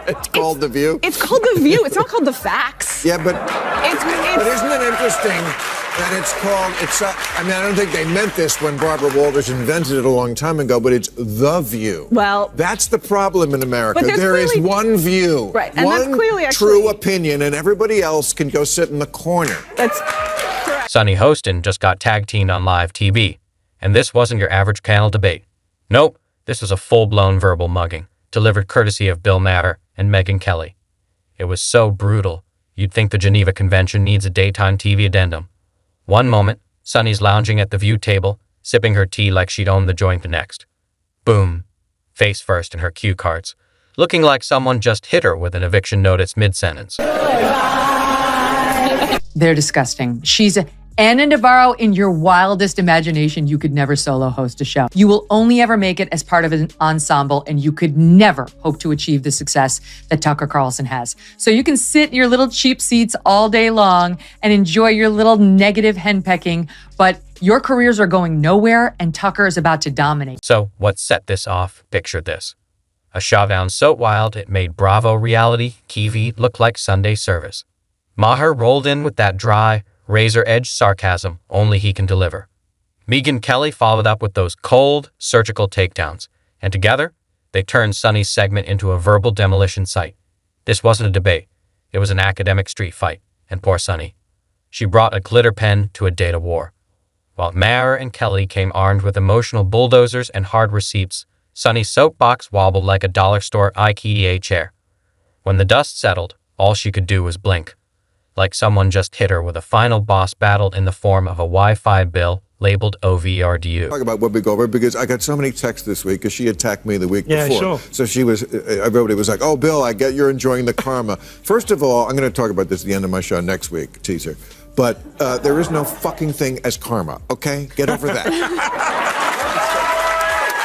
It's called The View? It's called The View. It's not called The Facts. Yeah, but It's isn't it interesting that it's called, I mean, I don't think they meant this when Barbara Walters invented it a long time ago, but it's The View. Well, that's the problem in America. But there is one view, right, and one that's clearly true opinion, and everybody else can go sit in the corner. That's correct. Sunny Hostin just got tag-teamed on live TV, and this wasn't your average panel debate. Nope, this was a full-blown verbal mugging, delivered courtesy of Bill Maher and Megyn Kelly. It was so brutal, you'd think the Geneva Convention needs a daytime TV addendum. One moment, Sunny's lounging at the View table, sipping her tea like she'd owned the joint the next. Boom. Face first in her cue cards, looking like someone just hit her with an eviction notice mid-sentence. They're disgusting. She's Anna Navarro. In your wildest imagination, you could never solo host a show. You will only ever make it as part of an ensemble, and you could never hope to achieve the success that Tucker Carlson has. So you can sit in your little cheap seats all day long and enjoy your little negative henpecking, but your careers are going nowhere, and Tucker is about to dominate. So what set this off? Picture this. A showdown so wild it made Bravo reality TV look like Sunday service. Maher rolled in with that dry, razor-edged sarcasm only he can deliver. Megyn Kelly followed up with those cold, surgical takedowns, and together, they turned Sunny's segment into a verbal demolition site. This wasn't a debate. It was an academic street fight, and poor Sunny. She brought a glitter pen to a data war. While Maher and Kelly came armed with emotional bulldozers and hard receipts, Sunny's soapbox wobbled like a dollar store IKEA chair. When the dust settled, all she could do was blink, like someone just hit her with a final boss battle in the form of a Wi-Fi bill labeled OVRDU. Talk about Whoopi Goldberg, because I got so many texts this week because she attacked me the week before. Sure. So she was, everybody was like, oh, Bill, I get you're enjoying the karma. First of all, I'm going to talk about this at the end of my show next week, teaser. But there is no fucking thing as karma, okay? Get over that.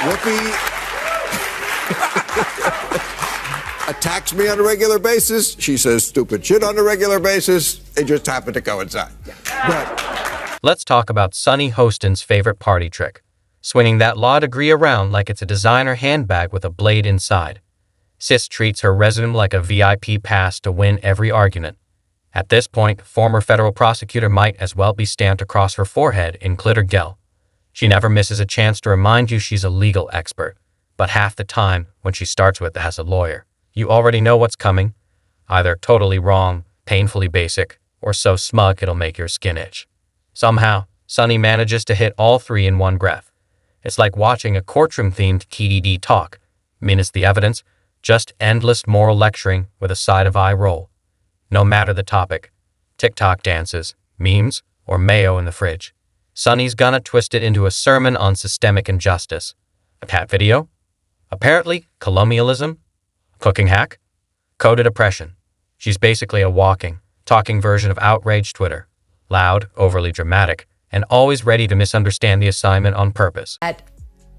Whoopi attacks me on a regular basis. She says stupid shit on a regular basis. They just happen to coincide. But let's talk about Sunny Hostin's favorite party trick, swinging that law degree around like it's a designer handbag with a blade inside. Sis treats her resume like a VIP pass to win every argument. At this point, former federal prosecutor might as well be stamped across her forehead in glitter gel. She never misses a chance to remind you she's a legal expert, but half the time, when she starts with as a lawyer, you already know what's coming, either totally wrong, painfully basic, or so smug it'll make your skin itch. Somehow, Sunny manages to hit all three in one breath. It's like watching a courtroom-themed TDD talk, minus the evidence, just endless moral lecturing with a side of eye roll. No matter the topic, TikTok dances, memes, or mayo in the fridge, Sunny's gonna twist it into a sermon on systemic injustice. A cat video? Apparently, colonialism? Cooking hack? Coded oppression. She's basically a walking, talking version of outraged Twitter. Loud, overly dramatic, and always ready to misunderstand the assignment on purpose. That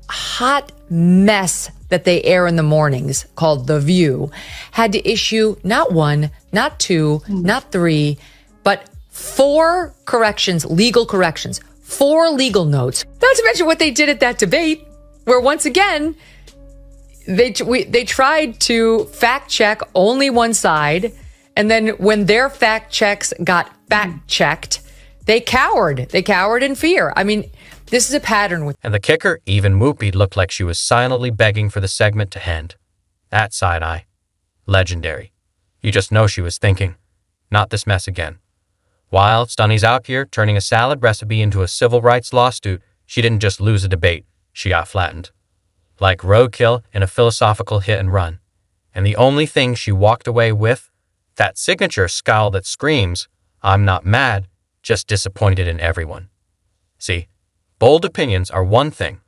hot mess that they air in the mornings, called The View, had to issue not one, not two, not three, but 4 corrections, legal corrections, 4 legal notes. Not to mention what they did at that debate, where once again, they tried to fact check only one side, and then when their fact checks got fact checked, they cowered. They cowered in fear. I mean, this is a pattern with. And the kicker, even Whoopi looked like she was silently begging for the segment to end. That side eye. Legendary. You just know she was thinking, not this mess again. While Sunny's out here turning a salad recipe into a civil rights lawsuit, she didn't just lose a debate, she got flattened. Like roadkill in a philosophical hit and run. And the only thing she walked away with, that signature scowl that screams, I'm not mad, just disappointed in everyone. See, bold opinions are one thing,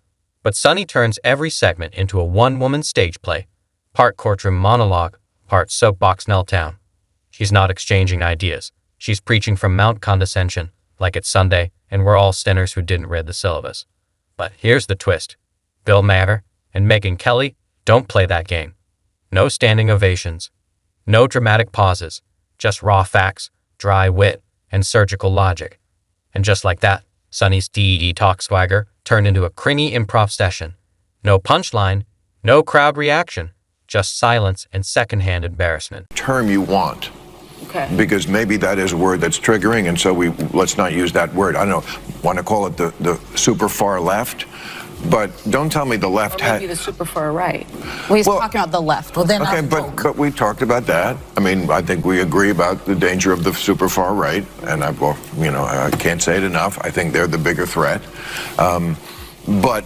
but Sunny turns every segment into a one-woman stage play, part courtroom monologue, part soapbox meltdown. She's not exchanging ideas. She's preaching from Mount Condescension, like it's Sunday, and we're all sinners who didn't read the syllabus. But here's the twist. Bill Maher and Megyn Kelly don't play that game. No standing ovations. No dramatic pauses. Just raw facts, dry wit, and surgical logic. And just like that, Sunny's DED talk swagger turned into a cringy improv session. No punchline, no crowd reaction, just silence and secondhand embarrassment. Term you want. Okay. Because maybe that is a word that's triggering, and so let's not use that word. I don't know, want to call it the super far left, but don't tell me the left Or maybe the super far right. Well, he's talking about the left. Well, then okay, but we talked about that. I mean, I think we agree about the danger of the super far right, and I can't say it enough. I think they're the bigger threat. But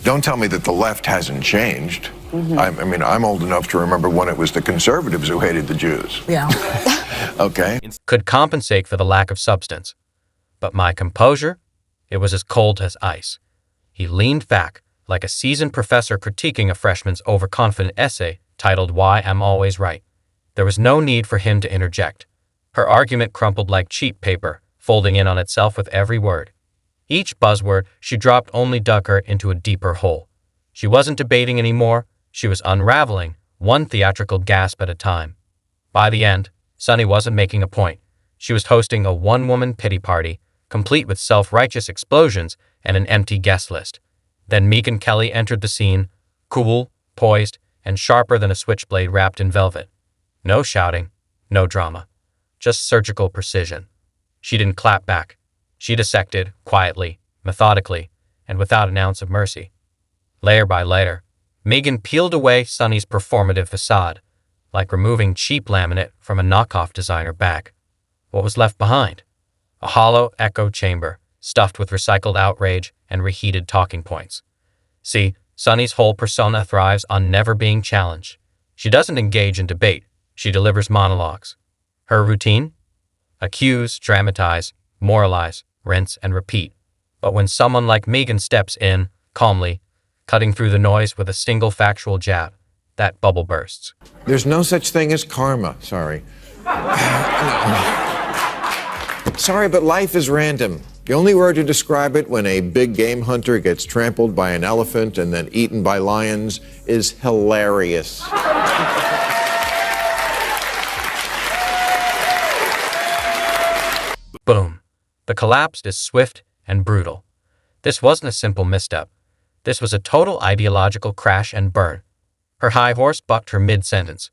don't tell me that the left hasn't changed. I mean, I'm old enough to remember when it was the conservatives who hated the Jews. Yeah. Okay. Could compensate for the lack of substance. But my composure, it was as cold as ice. He leaned back, like a seasoned professor critiquing a freshman's overconfident essay titled Why I'm Always Right. There was no need for him to interject. Her argument crumpled like cheap paper, folding in on itself with every word. Each buzzword she dropped only dug her into a deeper hole. She wasn't debating anymore. She was unraveling, one theatrical gasp at a time. By the end, Sunny wasn't making a point. She was hosting a one-woman pity party, complete with self-righteous explosions and an empty guest list. Then Megyn Kelly entered the scene, cool, poised, and sharper than a switchblade wrapped in velvet. No shouting, no drama, just surgical precision. She didn't clap back. She dissected, quietly, methodically, and without an ounce of mercy. Layer by layer, Megyn peeled away Sunny's performative facade, like removing cheap laminate from a knockoff designer bag. What was left behind? A hollow echo chamber, stuffed with recycled outrage and reheated talking points. See, Sunny's whole persona thrives on never being challenged. She doesn't engage in debate. She delivers monologues. Her routine? Accuse, dramatize, moralize, rinse, and repeat. But when someone like Megyn steps in, calmly, cutting through the noise with a single factual jab, that bubble bursts. There's no such thing as karma. Sorry. Sorry, but life is random. The only word to describe it when a big game hunter gets trampled by an elephant and then eaten by lions is hilarious. Boom. The collapse is swift and brutal. This wasn't a simple misstep. This was a total ideological crash and burn. Her high horse bucked her mid-sentence.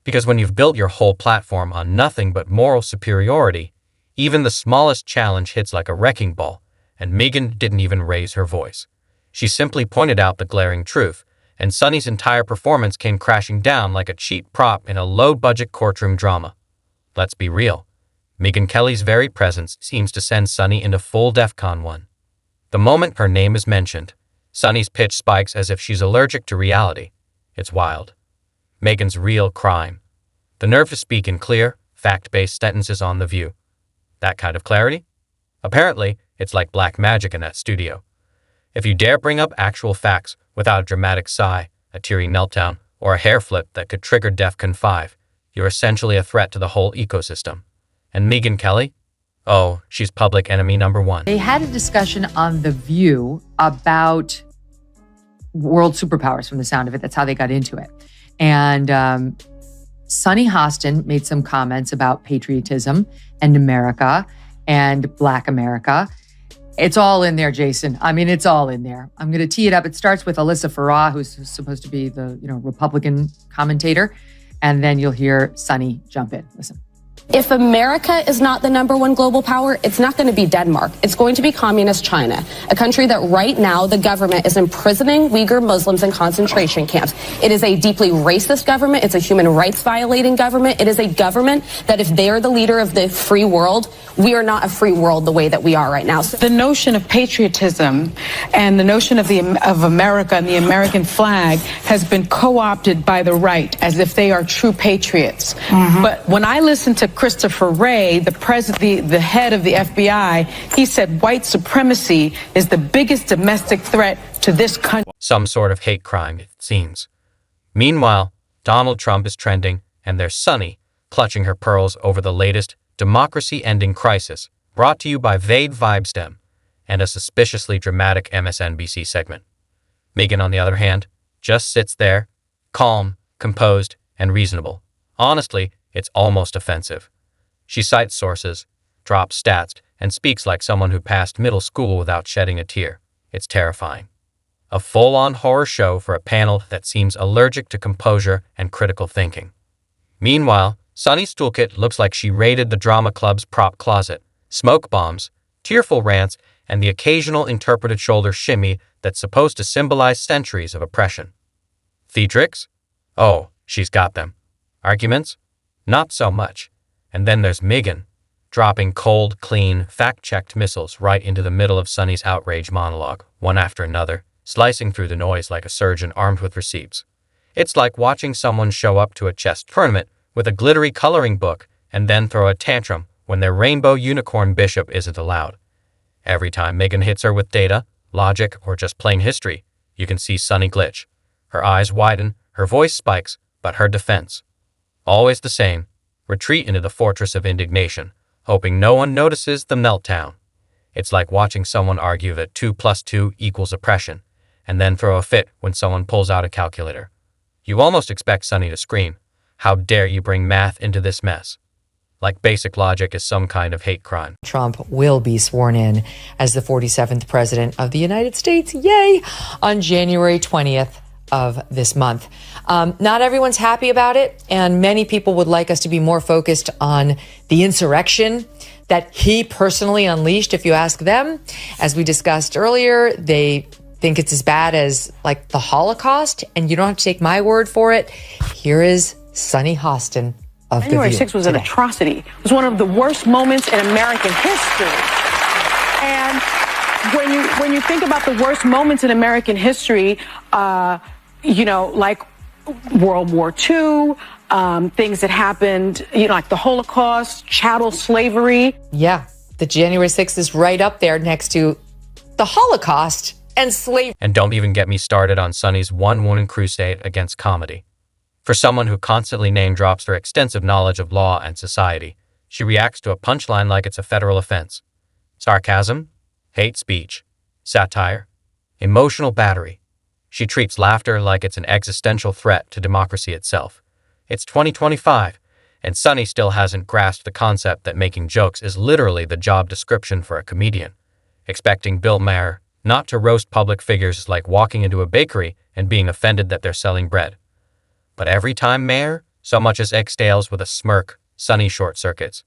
Because when you've built your whole platform on nothing but moral superiority, even the smallest challenge hits like a wrecking ball, and Megyn didn't even raise her voice. She simply pointed out the glaring truth, and Sunny's entire performance came crashing down like a cheap prop in a low-budget courtroom drama. Let's be real. Megyn Kelly's very presence seems to send Sunny into full DEFCON 1. The moment her name is mentioned, Sunny's pitch spikes as if she's allergic to reality. It's wild. Megyn's real crime. The nerve to speak in clear, fact-based sentences on The View. That kind of clarity? Apparently, it's like black magic in that studio. If you dare bring up actual facts without a dramatic sigh, a teary meltdown, or a hair flip that could trigger DEFCON 5, you're essentially a threat to the whole ecosystem. And Megyn Kelly? Oh, she's public enemy number one. They had a discussion on The View about world superpowers from the sound of it. That's how they got into it. And Sunny Hostin made some comments about patriotism and America and Black America. It's all in there, Jason. I mean, it's all in there. I'm going to tee it up. It starts with Alyssa Farah, who's supposed to be the Republican commentator. And then you'll hear Sunny jump in. Listen. If America is not the number one global power, it's not going to be Denmark. It's going to be communist China, a country that right now the government is imprisoning Uyghur Muslims in concentration camps. It is a deeply racist government. It's a human rights violating government. It is a government that if they are the leader of the free world, we are not a free world the way that we are right now. The notion of patriotism and the notion of America and the American flag has been co-opted by the right as if they are true patriots. But when I listen to Christopher Wray, the head of the FBI, he said white supremacy is the biggest domestic threat to this country. Some sort of hate crime, it seems. Meanwhile, Donald Trump is trending, and there's Sunny clutching her pearls over the latest democracy-ending crisis, brought to you by Vade Vibestem and a suspiciously dramatic MSNBC segment. Megyn, on the other hand, just sits there, calm, composed, and reasonable. Honestly, it's almost offensive. She cites sources, drops stats, and speaks like someone who passed middle school without shedding a tear. It's terrifying. A full-on horror show for a panel that seems allergic to composure and critical thinking. Meanwhile, Sunny's toolkit looks like she raided the drama club's prop closet, smoke bombs, tearful rants, and the occasional interpreted shoulder shimmy that's supposed to symbolize centuries of oppression. Theatrics? Oh, she's got them. Arguments? Not so much. And then there's Megyn, dropping cold, clean, fact-checked missiles right into the middle of Sunny's outrage monologue, one after another, slicing through the noise like a surgeon armed with receipts. It's like watching someone show up to a chess tournament with a glittery coloring book and then throw a tantrum when their rainbow unicorn bishop isn't allowed. Every time Megyn hits her with data, logic, or just plain history, you can see Sunny glitch. Her eyes widen, her voice spikes, but her defense. Always the same. Retreat into the fortress of indignation, hoping no one notices the meltdown. It's like watching someone argue that 2 + 2 = oppression, and then throw a fit when someone pulls out a calculator. You almost expect Sunny to scream, "How dare you bring math into this mess?" Like basic logic is some kind of hate crime. Trump will be sworn in as the 47th president of the United States, yay, on January 20th of this month. Not everyone's happy about it, and many people would like us to be more focused on the insurrection that he personally unleashed, if you ask them. As we discussed earlier, they think it's as bad as like the Holocaust, and you don't have to take my word for it. Here is Sunny Hostin of The January View 6th was today. an atrocity. It was one of the worst moments in American history. And when you think about the worst moments in American history, like World War II, things that happened, like the Holocaust, chattel slavery. Yeah, the January 6th is right up there next to the Holocaust and slavery. And don't even get me started on Sunny's one-woman crusade against comedy. For someone who constantly name-drops her extensive knowledge of law and society, she reacts to a punchline like it's a federal offense. Sarcasm, hate speech, satire, emotional battery. She treats laughter like it's an existential threat to democracy itself. It's 2025, and Sunny still hasn't grasped the concept that making jokes is literally the job description for a comedian, expecting Bill Maher not to roast public figures is like walking into a bakery and being offended that they're selling bread. But every time Maher so much as exhales with a smirk, Sunny short-circuits.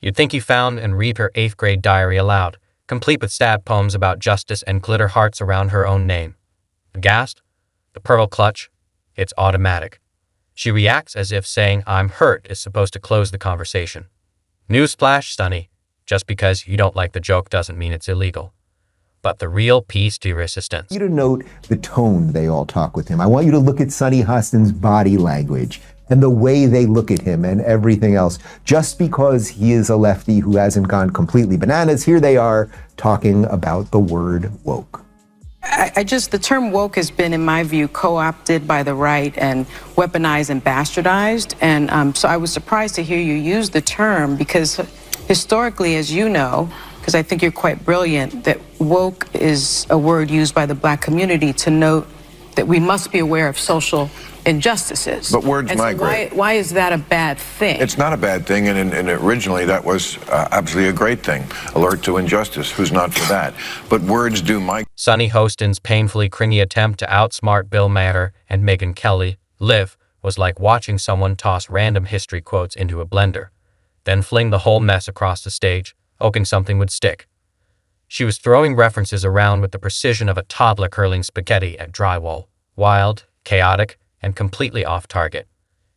You'd think he found and read her 8th grade diary aloud, complete with sad poems about justice and glitter hearts around her own name. Aghast? The pearl clutch? It's automatic. She reacts as if saying "I'm hurt" is supposed to close the conversation. Newsflash, Sunny. Just because you don't like the joke doesn't mean it's illegal. But the real piece de resistance. I want you to note the tone they all talk with him. I want you to look at Sunny Hostin's body language and the way they look at him and everything else. Just because he is a lefty who hasn't gone completely bananas, here they are talking about the word woke. The term woke has been, in my view, co-opted by the right and weaponized and bastardized. And so I was surprised to hear you use the term because historically, as you know, because I think you're quite brilliant, that woke is a word used by the Black community to note that we must be aware of social injustices. But words and so migrate. why is that a bad thing? It's not a bad thing, and originally that was absolutely a great thing. Alert to injustice. Who's not for that? But words do migrate. Sunny Hostin's painfully cringy attempt to outsmart Bill Maher and Megyn Kelly, Liv, was like watching someone toss random history quotes into a blender, then fling the whole mess across the stage, hoping something would stick. She was throwing references around with the precision of a toddler curling spaghetti at drywall, wild, chaotic, and completely off target.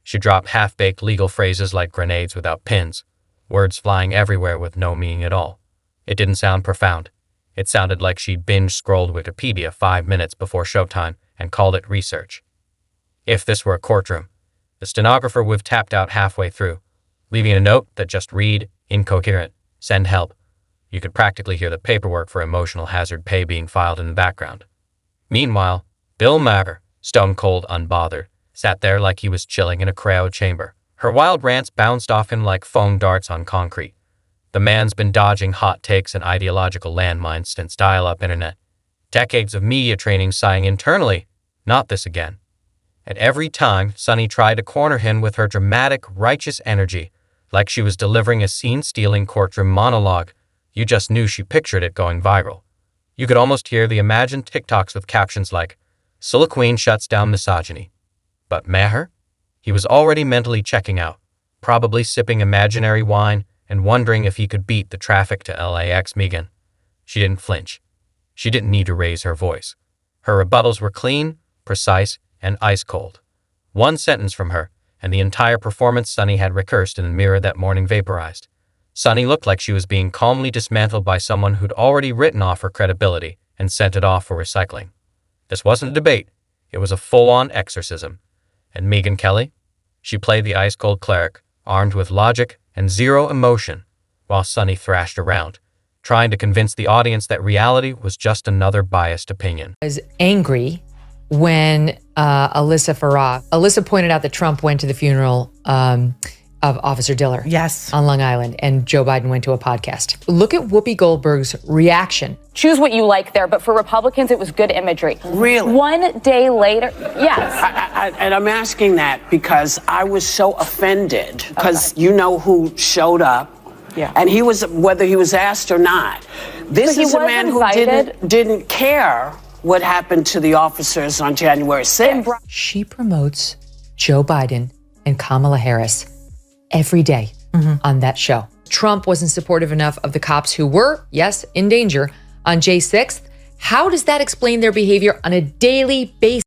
She dropped half-baked legal phrases like grenades without pins, words flying everywhere with no meaning at all. It didn't sound profound. It sounded like she'd binge-scrolled Wikipedia 5 minutes before showtime and called it research. If this were a courtroom, the stenographer would have tapped out halfway through, leaving a note that just read, incoherent, send help. You could practically hear the paperwork for emotional hazard pay being filed in the background. Meanwhile, Bill Maher, stone-cold unbothered, sat there like he was chilling in a cryo chamber. Her wild rants bounced off him like foam darts on concrete. The man's been dodging hot takes and ideological landmines since dial-up internet. Decades of media training sighing internally, not this again. And every time, Sunny tried to corner him with her dramatic, righteous energy, like she was delivering a scene-stealing courtroom monologue. You just knew she pictured it going viral. You could almost hear the imagined TikToks with captions like, "Scylla Queen shuts down misogyny." But Maher? He was already mentally checking out, probably sipping imaginary wine and wondering if he could beat the traffic to LAX Megyn. She didn't flinch. She didn't need to raise her voice. Her rebuttals were clean, precise, and ice cold. One sentence from her, and the entire performance Sunny had rehearsed in the mirror that morning vaporized. Sunny looked like she was being calmly dismantled by someone who'd already written off her credibility and sent it off for recycling. This wasn't a debate. It was a full-on exorcism. And Megyn Kelly? She played the ice-cold cleric, armed with logic and zero emotion, while Sunny thrashed around, trying to convince the audience that reality was just another biased opinion. I was angry when Alyssa pointed out that Trump went to the funeral of Officer Diller. Yes. On Long Island, and Joe Biden went to a podcast. Look at Whoopi Goldberg's reaction. Choose what you like there, but for Republicans, it was good imagery. Really? One day later, yes. And I'm asking that because I was so offended because you know who showed up. Yeah. And he was, whether he was asked or not. This But he is a was man invited. who didn't care what happened to the officers on January 6th. She promotes Joe Biden and Kamala Harris every day on that show. Trump wasn't supportive enough of the cops who were, yes, in danger on J6th. How does that explain their behavior on a daily basis?